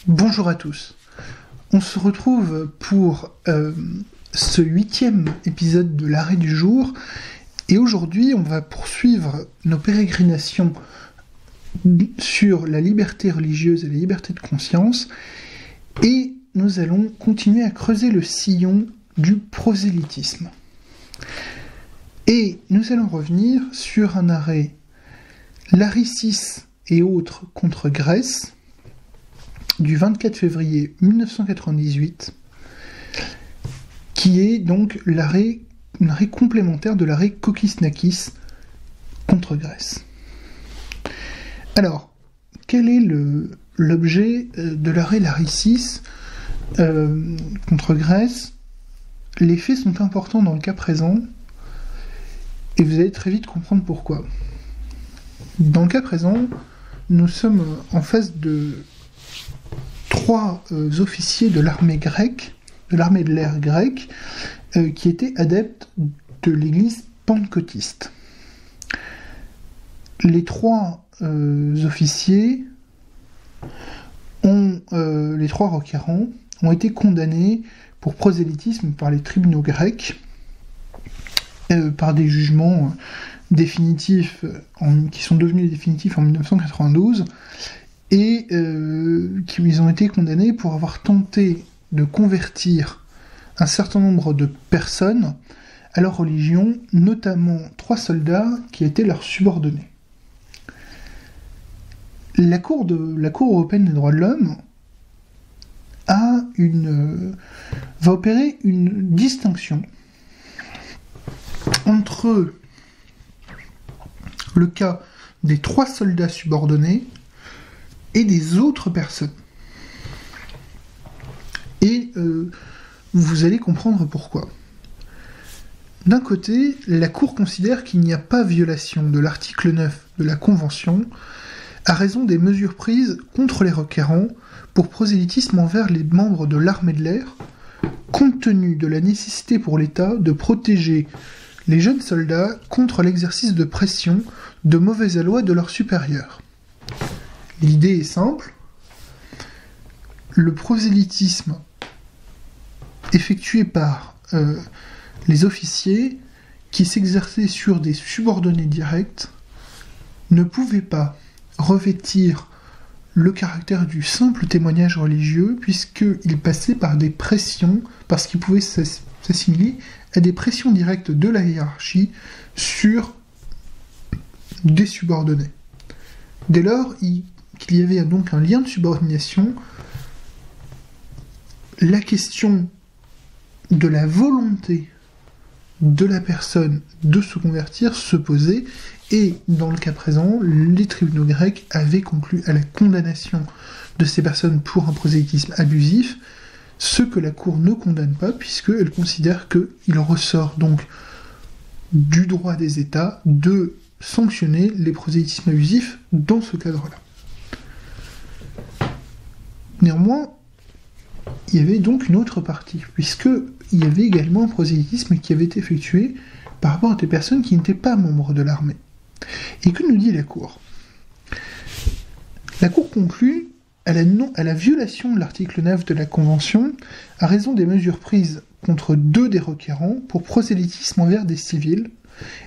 Bonjour à tous. On se retrouve pour ce 8e épisode de l'arrêt du jour, et aujourd'hui on va poursuivre nos pérégrinations sur la liberté religieuse et la liberté de conscience, et nous allons continuer à creuser le sillon du prosélytisme. Et nous allons revenir sur un arrêt Laricis et autres contre Grèce, du 24 février 1998, qui est donc l'arrêt complémentaire de l'arrêt Kokisnakis contre Grèce. Alors, quel est l'objet de l'arrêt Laricis contre Grèce? Les faits sont importants dans le cas présent, et vous allez très vite comprendre pourquoi. Dans le cas présent, nous sommes en face de trois officiers de l'armée grecque, de l'armée de l'air grecque, qui étaient adeptes de l'église pentecôtiste. Les trois officiers, les trois requérants, ont été condamnés pour prosélytisme par les tribunaux grecs, par des jugements définitifs, qui sont devenus définitifs en 1992, et ils ont été condamnés pour avoir tenté de convertir un certain nombre de personnes à leur religion, notamment 3 soldats qui étaient leurs subordonnés. La Cour européenne des droits de l'homme va opérer une distinction entre le cas des 3 soldats subordonnés et des autres personnes. Et vous allez comprendre pourquoi. D'un côté, la Cour considère qu'il n'y a pas violation de l'article 9 de la Convention à raison des mesures prises contre les requérants pour prosélytisme envers les membres de l'armée de l'air, compte tenu de la nécessité pour l'État de protéger les jeunes soldats contre l'exercice de pression de mauvaise loi de leurs supérieurs. L'idée est simple. Le prosélytisme effectué par les officiers qui s'exerçaient sur des subordonnés directs ne pouvait pas revêtir le caractère du simple témoignage religieux, puisqu'il passait par des pressions, parce qu'il pouvait s'assimiler à des pressions directes de la hiérarchie sur des subordonnés. Dès lors, qu'il y avait donc un lien de subordination, la question de la volonté de la personne de se convertir se posait, et dans le cas présent, les tribunaux grecs avaient conclu à la condamnation de ces personnes pour un prosélytisme abusif, ce que la Cour ne condamne pas, puisqu'elle considère qu'il ressort donc du droit des États de sanctionner les prosélytismes abusifs dans ce cadre-là. Néanmoins, il y avait donc une autre partie, puisqu'il y avait également un prosélytisme qui avait été effectué par rapport à des personnes qui n'étaient pas membres de l'armée. Et que nous dit la Cour? La Cour conclut à la violation de l'article 9 de la Convention à raison des mesures prises contre 2 des requérants pour prosélytisme envers des civils,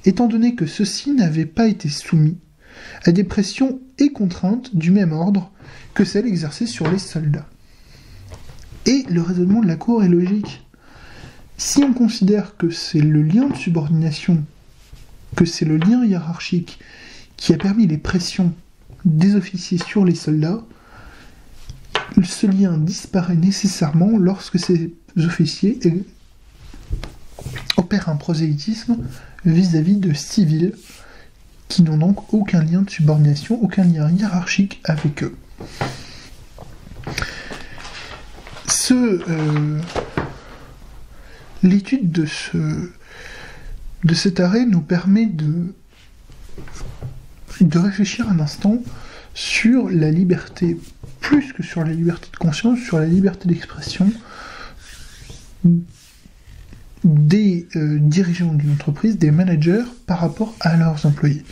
étant donné que ceux-ci n'avaient pas été soumis à des pressions et contraintes du même ordre que celles exercées sur les soldats. Et le raisonnement de la Cour est logique. Si on considère que c'est le lien de subordination, que c'est le lien hiérarchique qui a permis les pressions des officiers sur les soldats, ce lien disparaît nécessairement lorsque ces officiers opèrent un prosélytisme vis-à-vis de civils qui n'ont donc aucun lien de subordination, aucun lien hiérarchique avec eux. L'étude de cet arrêt nous permet de réfléchir un instant sur la liberté, plus que sur la liberté de conscience, sur la liberté d'expression des dirigeants d'une entreprise, des managers, par rapport à leurs employés.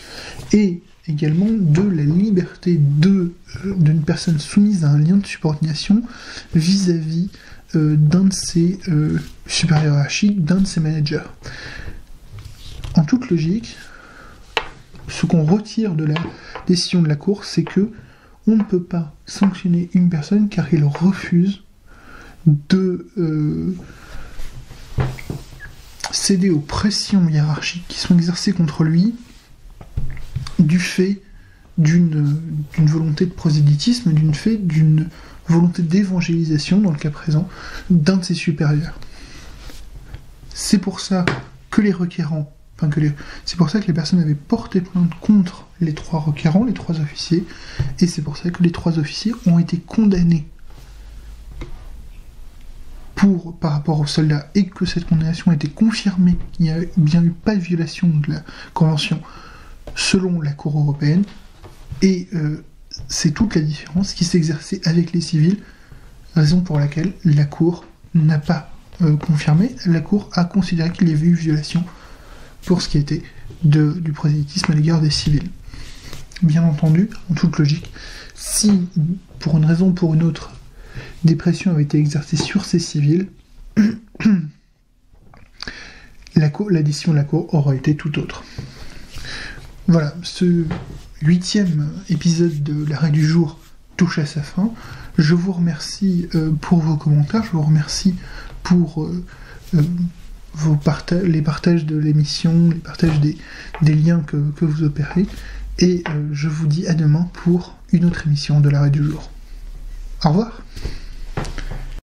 Et également de la liberté d'une personne soumise à un lien de subordination vis-à-vis d'un de ses supérieurs hiérarchiques, d'un de ses managers. En toute logique, ce qu'on retire de la décision de la Cour, c'est que on ne peut pas sanctionner une personne car il refuse de céder aux pressions hiérarchiques qui sont exercées contre lui du fait d'une volonté de prosélytisme, d'une volonté d'évangélisation, dans le cas présent, d'un de ses supérieurs. C'est pour ça que les requérants, c'est pour ça que les personnes avaient porté plainte contre les 3 requérants, les 3 officiers, et c'est pour ça que les 3 officiers ont été condamnés par rapport aux soldats, et que cette condamnation a été confirmée, qu'il n'y a bien eu pas de violation de la Convention selon la Cour européenne, et c'est toute la différence qui s'est exercée avec les civils, raison pour laquelle la Cour n'a pas confirmé, la Cour a considéré qu'il y avait eu violation pour ce qui était du prosélytisme à l'égard des civils. Bien entendu, en toute logique, si, pour une raison ou pour une autre, des pressions avaient été exercées sur ces civils, la décision de la Cour aurait été tout autre. Voilà, ce 8e épisode de l'Arrêt du jour touche à sa fin. Je vous remercie pour vos commentaires, je vous remercie pour les partages de l'émission, les partages des liens que vous opérez, et je vous dis à demain pour une autre émission de l'Arrêt du jour. Au revoir.